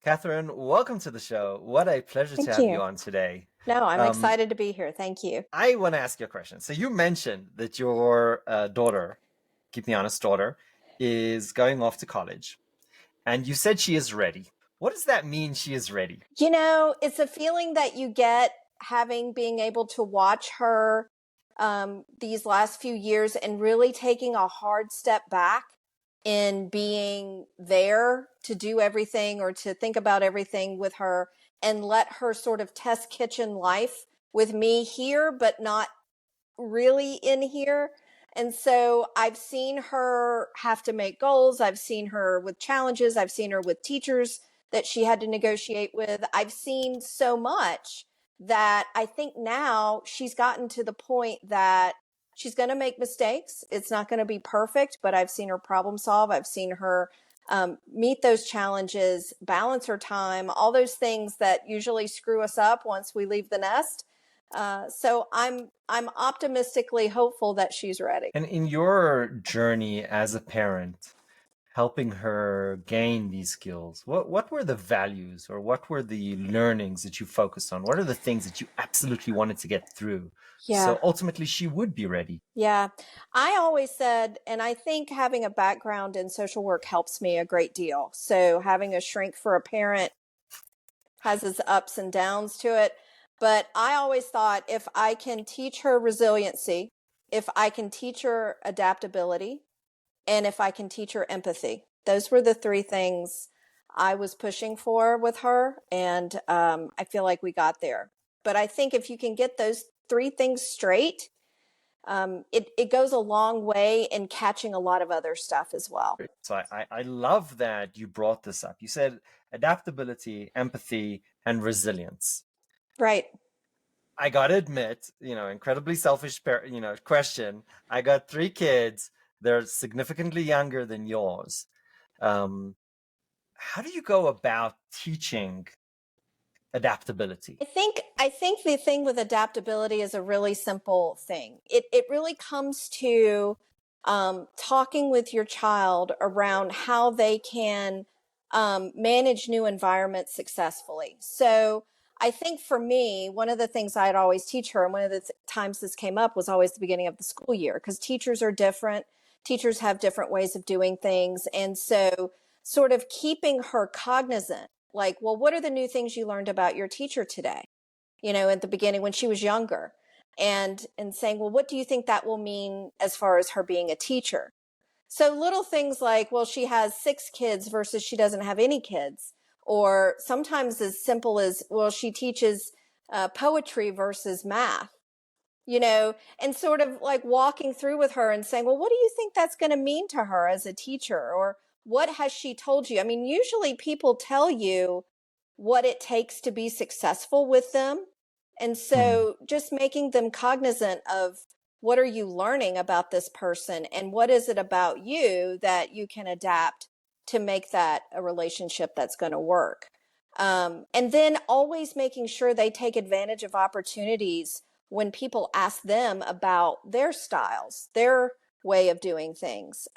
Catherine, welcome to the show. What a pleasure to Thank have you you. on today. No, I'm Um, excited to be here. Thank you. I want to ask you a question. So you mentioned that your daughter, keep me honest, daughter, is going off to college, and you said she is ready. What does that mean, she is ready? It's a feeling that you get having being able to watch her these last few years and really taking a hard step back in being there to do everything or to think about everything with her and let her sort of test kitchen life with me here, but not really in here. And so I've seen her have to make goals. I've seen her with challenges. I've seen her with teachers that she had to negotiate with. I've seen so much that I think now she's gotten to the point that she's going to make mistakes. It's not going to be perfect, but I've seen her problem solve. I've seen her meet those challenges, balance her time, all those things that usually screw us up once we leave the nest. So I'm optimistically hopeful that she's ready. And in your journey as a parent, helping her gain these skills, what were the values or what were the learnings that you focused on? What are the things that you absolutely wanted to get through? Yeah. So ultimately she would be ready. Yeah. I always said, and I think having a background in social work helps me a great deal. So having a shrink for a parent has its ups and downs to it. But I always thought if I can teach her resiliency, if I can teach her adaptability, and if I can teach her empathy, those were the three things I was pushing for with her. And I feel like we got there. But I think if you can get those three things straight, it goes a long way in catching a lot of other stuff as well. So I love that you brought this up. You said adaptability, empathy, and resilience. Right. I gotta admit, incredibly selfish, question. I got three kids. They're significantly younger than yours. Um, how do you go about teaching adaptability? I think the thing with adaptability is a really simple thing. It really comes to talking with your child around how they can manage new environments successfully. So I think for me, one of the things I'd always teach her, and one of the times this came up was always the beginning of the school year, because teachers are different. Teachers have different ways of doing things. And so sort of keeping her cognizant, like, well, what are the new things you learned about your teacher today? At the beginning when she was younger, and saying, well, what do you think that will mean as far as her being a teacher? So little things like, well, she has 6 kids versus she doesn't have any kids. Or sometimes as simple as, well, she teaches poetry versus math, and sort of like walking through with her and saying, well, what do you think that's going to mean to her as a teacher? Or what has she told you? I mean, usually people tell you what it takes to be successful with them. And Hmm. so just making them cognizant of what are you learning about this person and what is it about you that you can adapt to make that a relationship that's going to work. And then always making sure they take advantage of opportunities when people ask them about their styles, their way of doing things.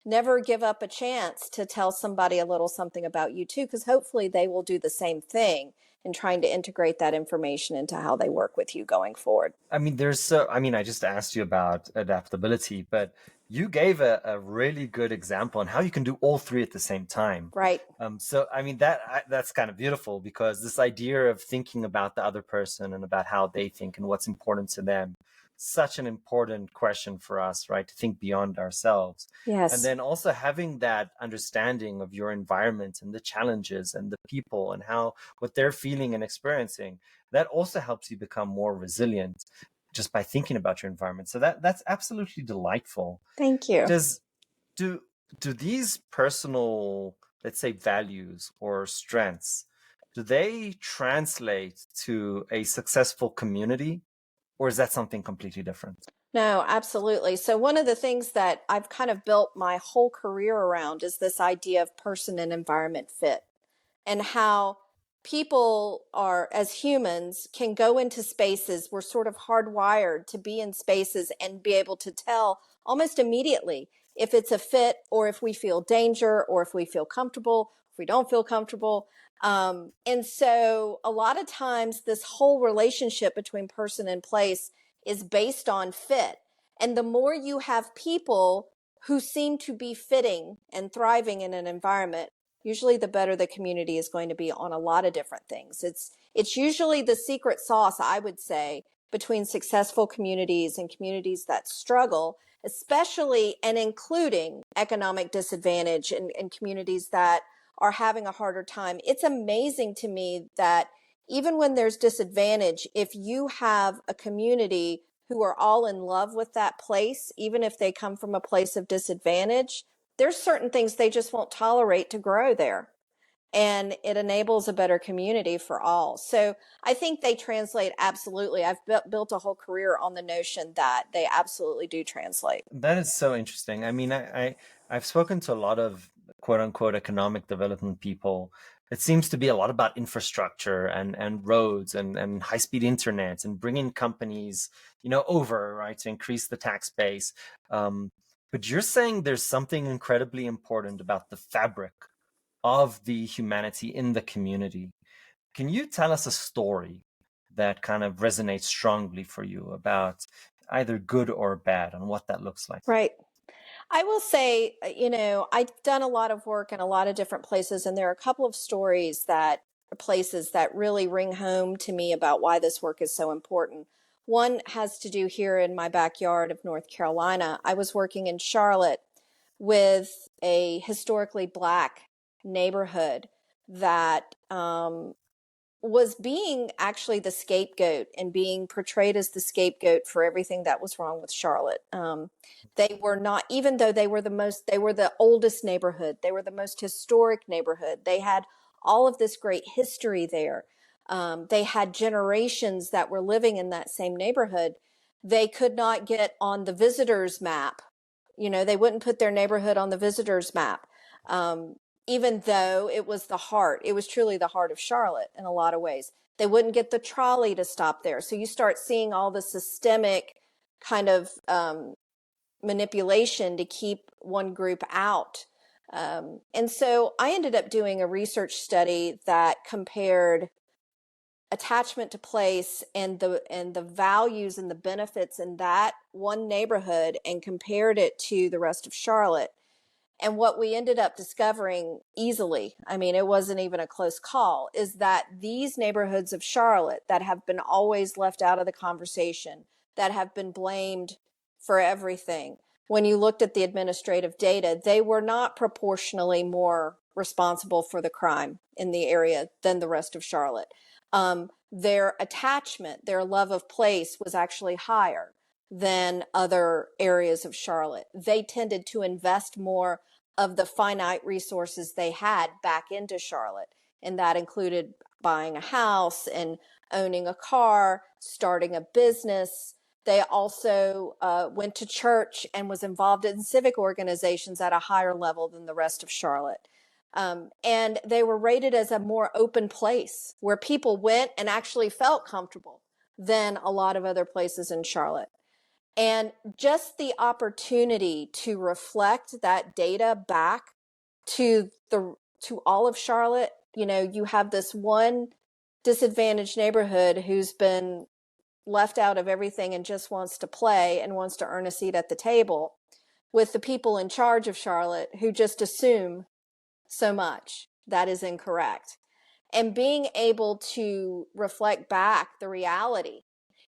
Never give up a chance to tell somebody a little something about you too, because hopefully they will do the same thing in trying to integrate that information into how they work with you going forward. I just asked you about adaptability, but you gave a really good example on how you can do all three at the same time. Right. That's kind of beautiful because this idea of thinking about the other person and about how they think and what's important to them, such an important question for us, right? To think beyond ourselves. And Yes. then also having that understanding of your environment and the challenges and the people and how what they're feeling and experiencing, that also helps you become more resilient just by thinking about your environment. So that's absolutely delightful. Thank you. Does do do these personal, let's say, values or strengths, do they translate to a successful community, or is that something completely different? No, absolutely. So one of the things that I've kind of built my whole career around is this idea of person and environment fit, and how people are, as humans, can go into spaces. We're sort of hardwired to be in spaces and be able to tell almost immediately if it's a fit or if we feel danger or if we feel comfortable, if we don't feel comfortable. And so a lot of times this whole relationship between person and place is based on fit. And the more you have people who seem to be fitting and thriving in an environment, usually the better the community is going to be on a lot of different things. It's usually the secret sauce, I would say, between successful communities and communities that struggle, especially and including economic disadvantage and communities that are having a harder time. It's amazing to me that even when there's disadvantage, if you have a community who are all in love with that place, even if they come from a place of disadvantage, there's certain things they just won't tolerate to grow there. And it enables a better community for all. So I think they translate absolutely. I've built a whole career on the notion that they absolutely do translate. That is so interesting. I mean, I've spoken to a lot of quote unquote economic development people. It seems to be a lot about infrastructure and roads and high speed internet and bringing companies, over, right, to increase the tax base. But you're saying there's something incredibly important about the fabric of the humanity in the community. Can you tell us a story that kind of resonates strongly for you about either good or bad and what that looks like? Right. I will say, I've done a lot of work in a lot of different places, and there are a couple of stories that places that really ring home to me about why this work is so important. One has to do here in my backyard of North Carolina. I was working in Charlotte with a historically Black neighborhood that was being actually the scapegoat and being portrayed as the scapegoat for everything that was wrong with Charlotte. They were not, even though they were they were the oldest neighborhood, they were the most historic neighborhood. They had all of this great history there. They had generations that were living in that same neighborhood. They could not get on the visitors map. They wouldn't put their neighborhood on the visitors map. Even though it was it was truly the heart of Charlotte in a lot of ways. They wouldn't get the trolley to stop there. So you start seeing all the systemic kind of manipulation to keep one group out. And so I ended up doing a research study that compared attachment to place and the values and the benefits in that one neighborhood and compared it to the rest of Charlotte. And what we ended up discovering easily, I mean, it wasn't even a close call, is that these neighborhoods of Charlotte that have been always left out of the conversation, that have been blamed for everything, when you looked at the administrative data, they were not proportionally more responsible for the crime in the area than the rest of Charlotte. Their attachment, their love of place was actually higher than other areas of Charlotte. They tended to invest more of the finite resources they had back into Charlotte. And that included buying a house and owning a car, starting a business. They also went to church and was involved in civic organizations at a higher level than the rest of Charlotte. And they were rated as a more open place where people went and actually felt comfortable than a lot of other places in Charlotte. And just the opportunity to reflect that data back to all of Charlotte, you have this one disadvantaged neighborhood who's been left out of everything and just wants to play and wants to earn a seat at the table, with the people in charge of Charlotte who just assume so much. That is incorrect. And being able to reflect back the reality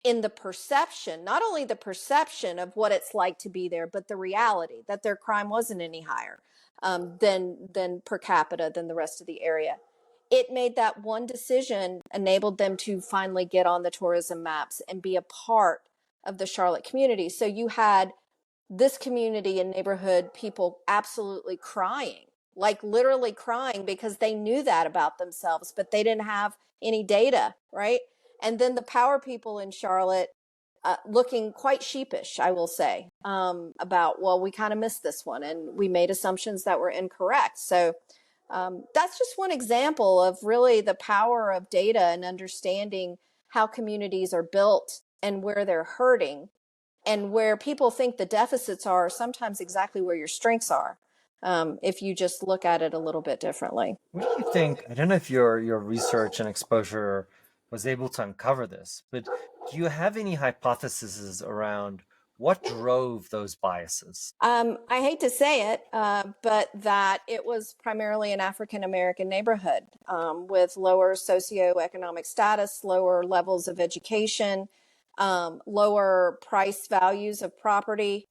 in the perception, not only the perception of what it's like to be there, but the reality that their crime wasn't any higher than per capita than the rest of the area. It made that one decision enabled them to finally get on the tourism maps and be a part of the Charlotte community. So you had this community and neighborhood people absolutely crying, like literally crying, because they knew that about themselves, but they didn't have any data, right? And then the power people in Charlotte looking quite sheepish, I will say, about, well, we kind of missed this one and we made assumptions that were incorrect. So that's just one example of really the power of data and understanding how communities are built and where they're hurting, and where people think the deficits are sometimes exactly where your strengths are. if you just look at it a little bit differently. What do you think? I don't know if your research and exposure was able to uncover this, but do you have any hypotheses around what drove those biases? I hate to say it, but that it was primarily an African American neighborhood with lower socioeconomic status, lower levels of education, lower price values of property,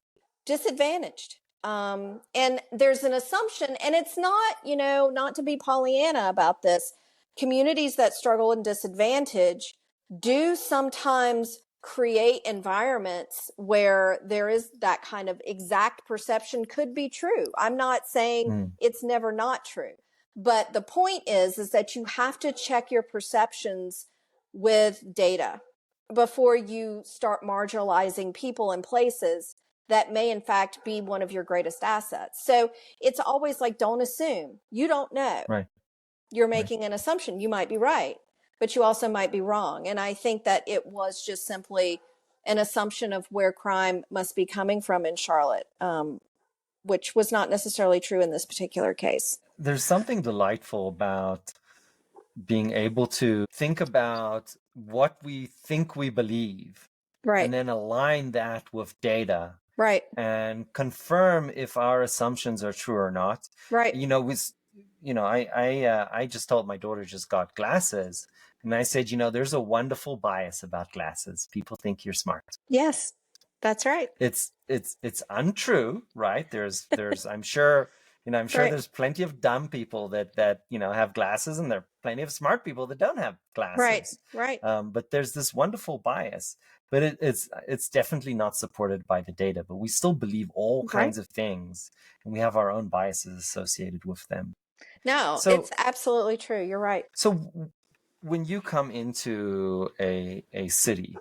disadvantaged. And there's an assumption, and it's not, not to be Pollyanna about this. Communities that struggle in disadvantage do sometimes create environments where there is that kind of exact perception could be true. I'm not saying Mm, it's never not true, but the point is that you have to check your perceptions with data before you start marginalizing people and places that may in fact be one of your greatest assets. So it's always like, don't assume. You don't know. right, You're right. making an assumption. You might be right, but you also might be wrong. And I think that it was just simply an assumption of where crime must be coming from in Charlotte, which was not necessarily true in this particular case. There's something delightful about being able to think about what we think we believe Right, and then align that with data right, and confirm if our assumptions are true or not. right. I just told my daughter just got glasses, and I said, there's a wonderful bias about glasses. People think you're smart. Yes, that's right. It's untrue, right? There's I'm sure Right, there's plenty of dumb people that have glasses, and there are plenty of smart people that don't have right, glasses. right, But there's this wonderful bias, but it's definitely not supported by the data. But we still believe all right. kinds of things, and we have our own biases associated with them. No, So it's absolutely true. You're right. so when you come into a city,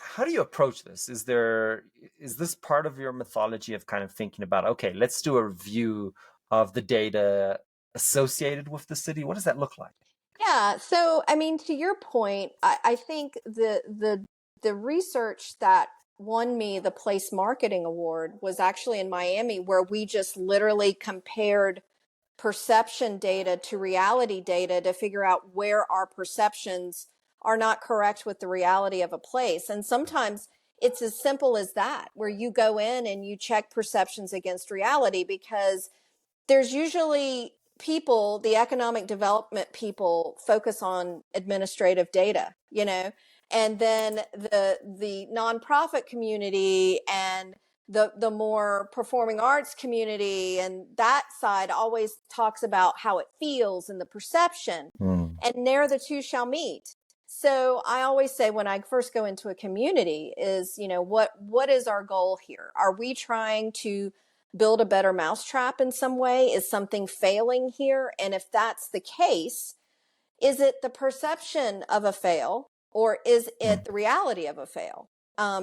how do you approach this? Is this part of your mythology of kind of thinking about, okay, let's do a review of the data associated with the city? What does that look like? Yeah. So, I mean, to your point, I think the research that won me the Place Marketing Award was actually in Miami, where we just literally compared perception data to reality data to figure out where our perceptions are not correct with the reality of a place. And sometimes it's as simple as that, where you go in and you check perceptions against reality, because there's usually people, the economic development people focus on administrative data, and then the nonprofit community and the more performing arts community and that side always talks about how it feels and the perception, Hmm. and there the two shall meet. So I always say when I first go into a community is, what is our goal here? Are we trying to build a better mousetrap in some way? Is something failing here? And if that's the case, is it the perception of a fail, or is Hmm. it the reality of a fail?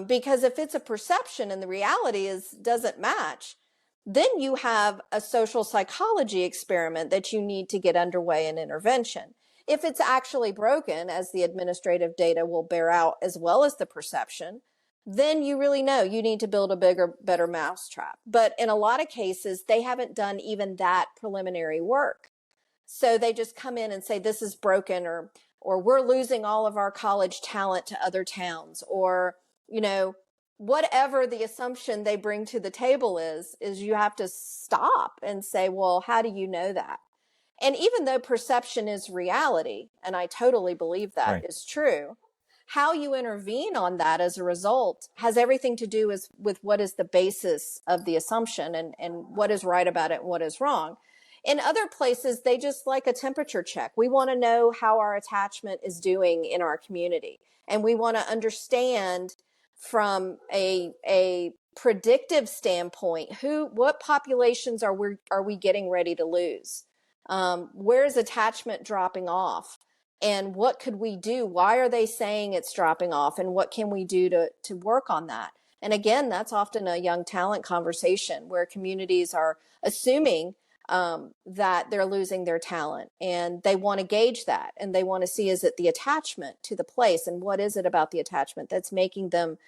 Because if it's a perception and the reality doesn't match, then you have a social psychology experiment that you need to get underway in intervention. If it's actually broken, as the administrative data will bear out, as well as the perception, then you really know you need to build a bigger, better mousetrap. But in a lot of cases, they haven't done even that preliminary work. So they just come in and say, this is broken, or we're losing all of our college talent to other towns, or, whatever the assumption they bring to the table is you have to stop and say, well, how do you know that? And even though perception is reality, and I totally believe that Right. is true, how you intervene on that as a result has everything to do with what is the basis of the assumption, and what is right about it and what is wrong. In other places, they just like a temperature check. We want to know how our attachment is doing in our community. And we want to understand from a predictive standpoint, what populations are we getting ready to lose? Where is attachment dropping off? And what could we do? Why are they saying it's dropping off? And what can we do to work on that? And again, that's often a young talent conversation where communities are assuming that they're losing their talent, and they want to gauge that, and they want to see, is it the attachment to the place, and what is it about the attachment that's making them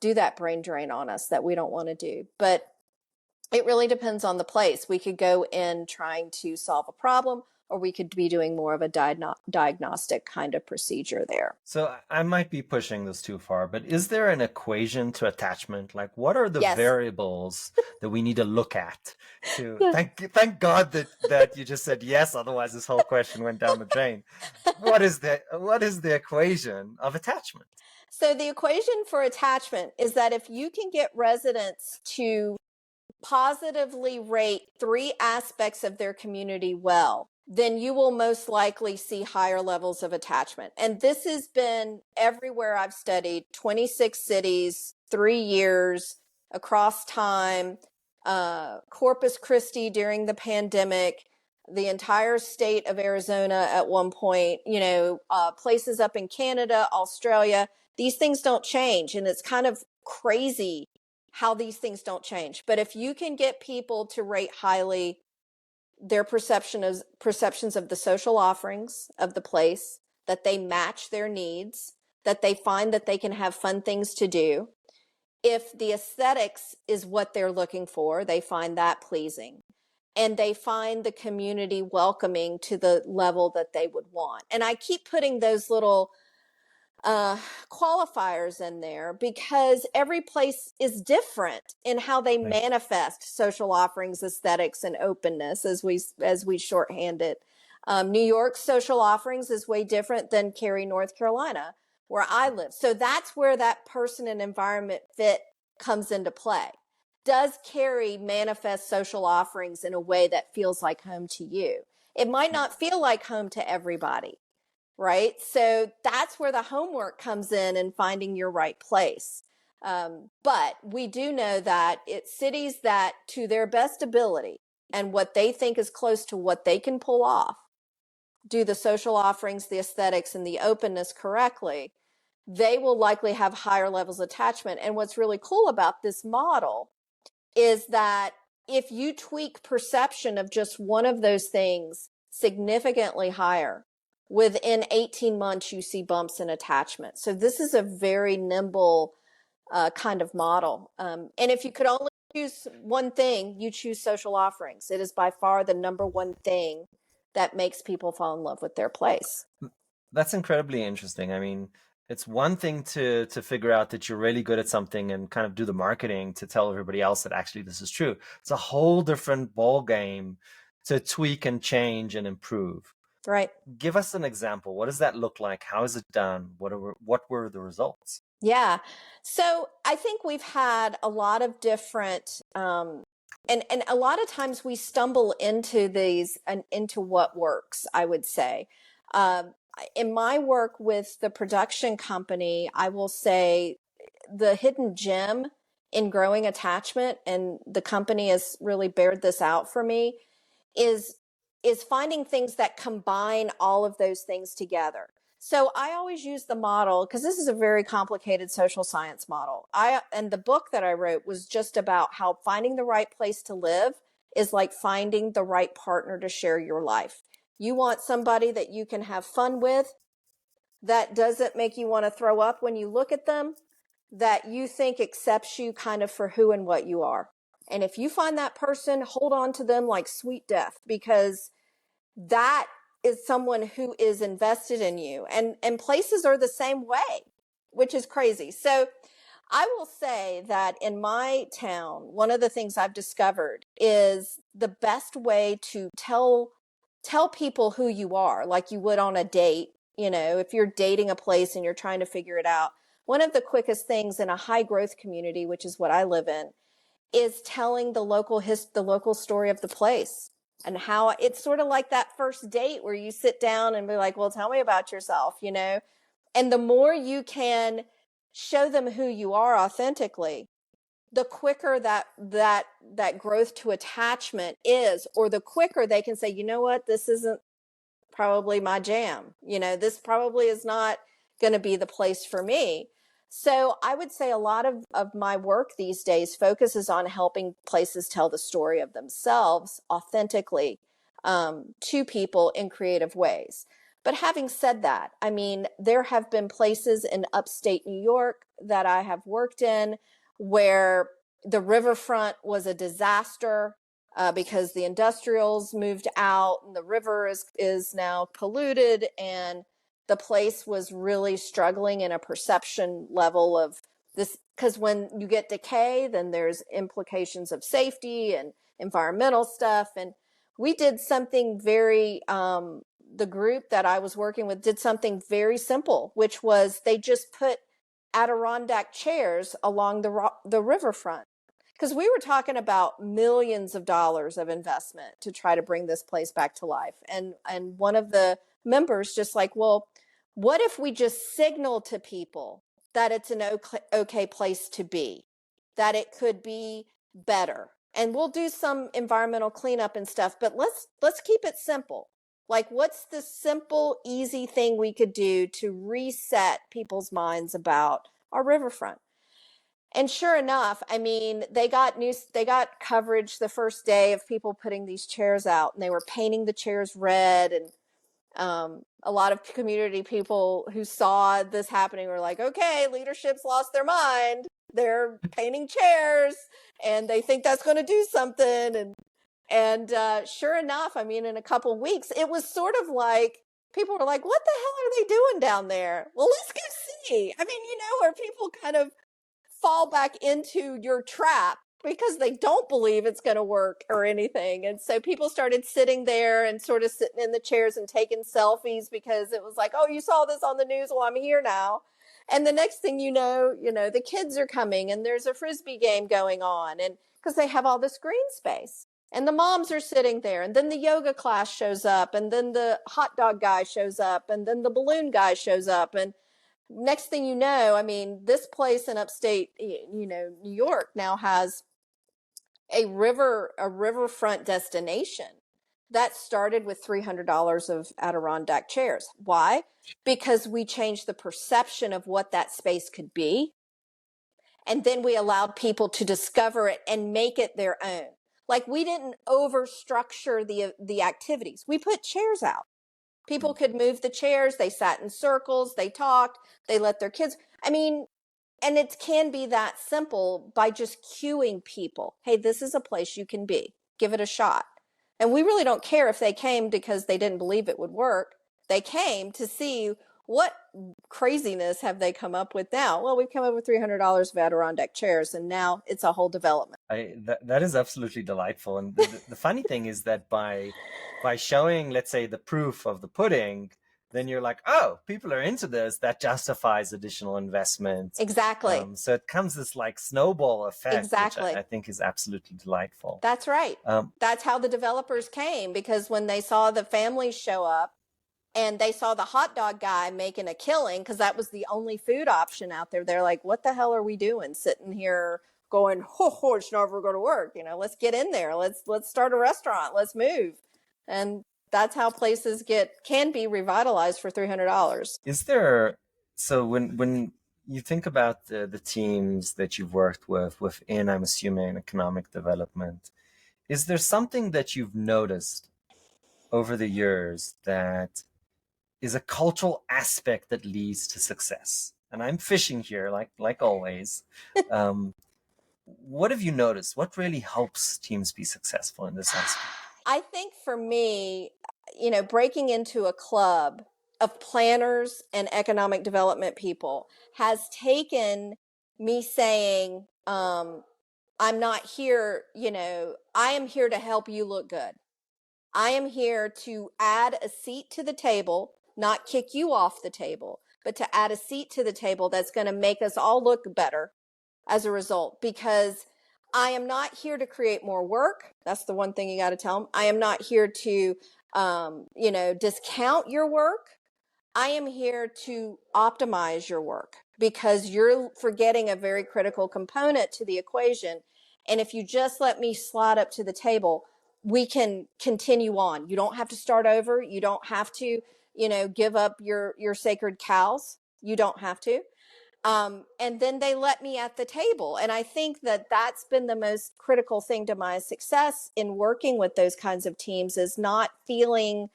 do that brain drain on us that we don't want to do. But It really depends on the place. We could go in trying to solve a problem, or we could be doing more of a diagnostic kind of procedure there. So I might be pushing this too far, but is there an equation to attachment? Like, what are the Yes. variables that we need to look at to thank God that you just said yes, otherwise this whole question went down the drain. What is the equation of attachment? So the equation for attachment is that if you can get residents to positively rate three aspects of their community well, then you will most likely see higher levels of attachment. And this has been everywhere I've studied, 26 cities, 3 years across time, Corpus Christi during the pandemic, the entire state of Arizona at one point, places up in Canada, Australia. These things don't change. And it's kind of crazy how these things don't change. But if you can get people to rate highly their perceptions of the social offerings of the place, that they match their needs, that they find that they can have fun things to do. If the aesthetics is what they're looking for, they find that pleasing. And they find the community welcoming to the level that they would want. And I keep putting those little qualifiers in there because every place is different in how they Right. manifest social offerings, aesthetics, and openness, as we shorthand it. New York's social offerings is way different than Cary, North Carolina, where I live. So that's where that person and environment fit comes into play. Does Cary manifest social offerings in a way that feels like home to you? It might not feel like home to everybody, right? So that's where the homework comes in finding your right place. But we do know that it's cities that, to their best ability and what they think is close to what they can pull off, do the social offerings, the aesthetics, and the openness correctly, they will likely have higher levels of attachment. And what's really cool about this model is that if you tweak perception of just one of those things significantly higher, within 18 months, you see bumps in attachment. So this is a very nimble kind of model. And if you could only choose one thing, you choose social offerings. It is by far the number one thing that makes people fall in love with their place. That's incredibly interesting. I mean, it's one thing to figure out that you're really good at something and kind of do the marketing to tell everybody else that actually this is true. It's a whole different ball game to tweak and change and improve. Right. Give us an example. What does that look like? How is it done? What were the results? Yeah. So I think we've had a lot of different, and a lot of times we stumble into these and into what works, I would say. Um, in my work with the production company, I will say the hidden gem in growing attachment, and the company has really bared this out for me, is is finding things that combine all of those things together. So I always use the model because this is a very complicated social science model. And the book that I wrote was just about how finding the right place to live is like finding the right partner to share your life. You want somebody that you can have fun with, that doesn't make you want to throw up when you look at them, that you think accepts you kind of for who and what you are. And if you find that person, hold on to them like sweet death, because that is someone who is invested in you. And places are the same way, which is crazy. So I will say that in my town, one of the things I've discovered is the best way to tell people who you are, like you would on a date. If you're dating a place and you're trying to figure it out, one of the quickest things in a high growth community, which is what I live in, is telling the local story of the place, and how it's sort of like that first date where you sit down and be like, well, tell me about yourself. And the more you can show them who you are authentically, the quicker that growth to attachment is, or the quicker they can say, you know what, this isn't probably my jam. This probably is not going to be the place for me. So I would say a lot of my work these days focuses on helping places tell the story of themselves authentically, to people in creative ways. But having said that, I mean, there have been places in upstate New York that I have worked in where The riverfront was a disaster because the industrials moved out and the river is now polluted, and the place was really struggling in a perception level of this, because when you get decay, then there's implications of safety and environmental stuff. And we did something very the group that I was working with did something very simple, which was they just put Adirondack chairs along the riverfront, because we were talking about millions of dollars of investment to try to bring this place back to life. And one of the members just like, well, what if we just signal to people that it's an okay place to be, that it could be better, and we'll do some environmental cleanup and stuff, but let's keep it simple. Like, what's the simple, easy thing we could do to reset people's minds about our riverfront? And sure enough, I mean, they got coverage the first day of people putting these chairs out, and they were painting the chairs red. And a lot of community people who saw this happening were like, okay, leadership's lost their mind. They're painting chairs and they think that's going to do something. And sure enough, I mean, in a couple of weeks, it was sort of like people were like, what the hell are they doing down there? Well, let's go see. I mean, where people kind of fall back into your trap because they don't believe it's going to work or anything. And so people started sitting there and sort of sitting in the chairs and taking selfies because it was like, oh, you saw this on the news. Well, I'm here now. And the next thing you know, the kids are coming and there's a Frisbee game going on, and because they have all this green space. And the moms are sitting there, and then the yoga class shows up, and then the hot dog guy shows up, and then the balloon guy shows up. And next thing you know, I mean, this place in upstate, New York now has a riverfront destination that started with $300 of Adirondack chairs. Why? Because we changed the perception of what that space could be. And then we allowed people to discover it and make it their own. Like, we didn't overstructure the activities. We put chairs out. People could move the chairs. They sat in circles. They talked. They let their kids. I mean, and it can be that simple by just cueing people. Hey, this is a place you can be. Give it a shot. And we really don't care if they came because they didn't believe it would work. They came to see what craziness have they come up with now. Well, we've come up with $300 of Adirondack chairs, and now it's a whole development. That is absolutely delightful. And the funny thing is that by showing, let's say, the proof of the pudding, then you're like, oh, people are into this. That justifies additional investment. Exactly. So it comes this like snowball effect, exactly. which I think is absolutely delightful. That's right. That's how the developers came, because when they saw the families show up and they saw the hot dog guy making a killing, because that was the only food option out there, they're like, what the hell are we doing sitting here going, oh, it's never going to work. Let's get in there. Let's start a restaurant. Let's move. And that's how places can be revitalized for $300. Is there, so when you think about the teams that you've worked with within, I'm assuming, economic development, is there something that you've noticed over the years that is a cultural aspect that leads to success? And I'm fishing here, like always. What have you noticed? What really helps teams be successful in this aspect? I think for me, breaking into a club of planners and economic development people has taken me saying, I'm not here, I am here to help you look good. I am here to add a seat to the table, not kick you off the table, but to add a seat to the table that's going to make us all look better as a result. Because I am not here to create more work. That's the one thing you got to tell them. I am not here to, discount your work. I am here to optimize your work, because you're forgetting a very critical component to the equation. And if you just let me slide up to the table, we can continue on. You don't have to start over. You don't have to, give up your sacred cows. You don't have to. And then they let me at the table. And I think that that's been the most critical thing to my success in working with those kinds of teams, is not feeling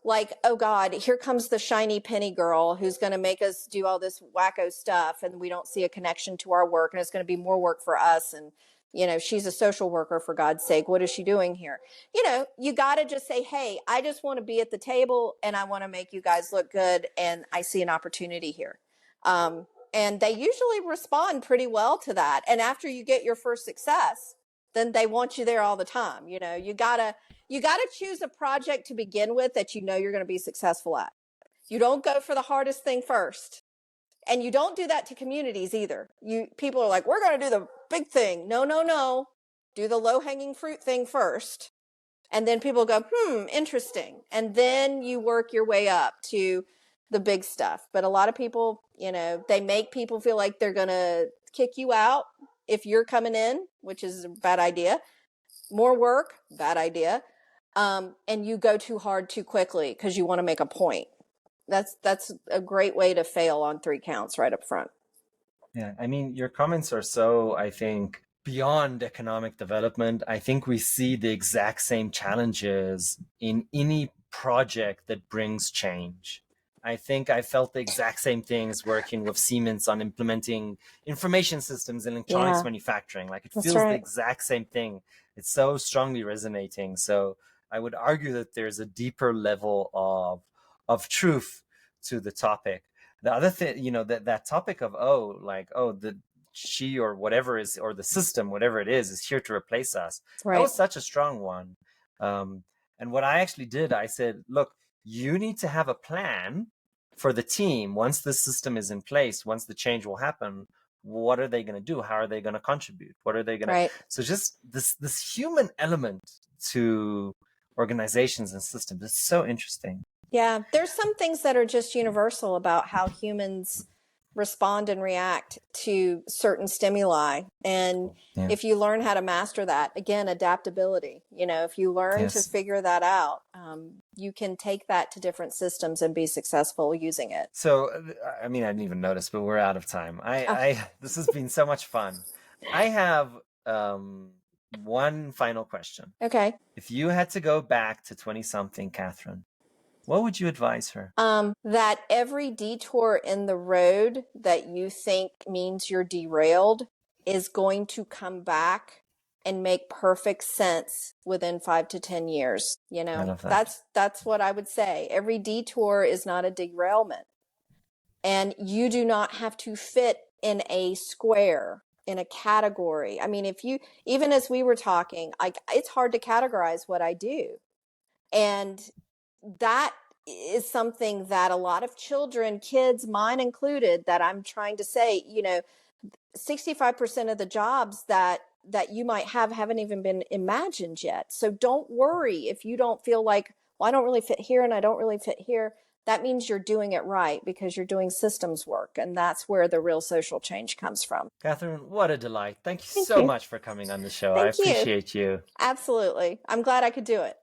like, oh God, here comes the shiny penny girl who's going to make us do all this wacko stuff, and we don't see a connection to our work, and it's going to be more work for us. And, she's a social worker, for God's sake. What is she doing here? You got to just say, hey, I just want to be at the table, and I want to make you guys look good, and I see an opportunity here. And they usually respond pretty well to that. And after you get your first success, then they want you there all the time. You gotta choose a project to begin with that you're going to be successful at. You don't go for the hardest thing first. And you don't do that to communities either. People are like, we're going to do the big thing. No, no, no. Do the low-hanging fruit thing first. And then people go, interesting. And then you work your way up to the big stuff. But a lot of people, they make people feel like they're going to kick you out if you're coming in, which is a bad idea. More work, bad idea. And you go too hard too quickly because you want to make a point. That's a great way to fail on 3 counts right up front. Yeah, I mean, your comments are so, I think, beyond economic development. I think we see the exact same challenges in any project that brings change. I think I felt the exact same things working with Siemens on implementing information systems in electronics manufacturing. Like, it feels the exact same thing. It's so strongly resonating. So I would argue that there's a deeper level of truth to the topic. The other thing, that topic of, the she or whatever is, or the system, whatever it is here to replace us. Right. That was such a strong one. And what I actually did, I said, look, you need to have a plan for the team. Once the system is in place, once the change will happen, what are they going to do? How are they going to contribute? What are they going to? So just this human element to organizations and systems is so interesting. Yeah, there's some things that are just universal about how humans respond and react to certain stimuli. And if you learn how to master that, again, adaptability, if you learn to figure that out, you can take that to different systems and be successful using it. So, I mean, I didn't even notice, but we're out of time. This has been so much fun. I have one final question. Okay. If you had to go back to 20-something Katherine, what would you advise her? That every detour in the road that you think means you're derailed is going to come back and make perfect sense within 5 to 10 years. I love that. That's what I would say. Every detour is not a derailment. And you do not have to fit in a square, in a category. I mean, even as we were talking, it's hard to categorize what I do. And that is something that a lot of children, kids, mine included, that I'm trying to say, 65% of the jobs that you might have haven't even been imagined yet. So don't worry if you don't feel like, well, I don't really fit here and I don't really fit here. That means you're doing it right because you're doing systems work. And that's where the real social change comes from. Katherine, what a delight. Thank you so much for coming on the show. I appreciate you. Absolutely. I'm glad I could do it.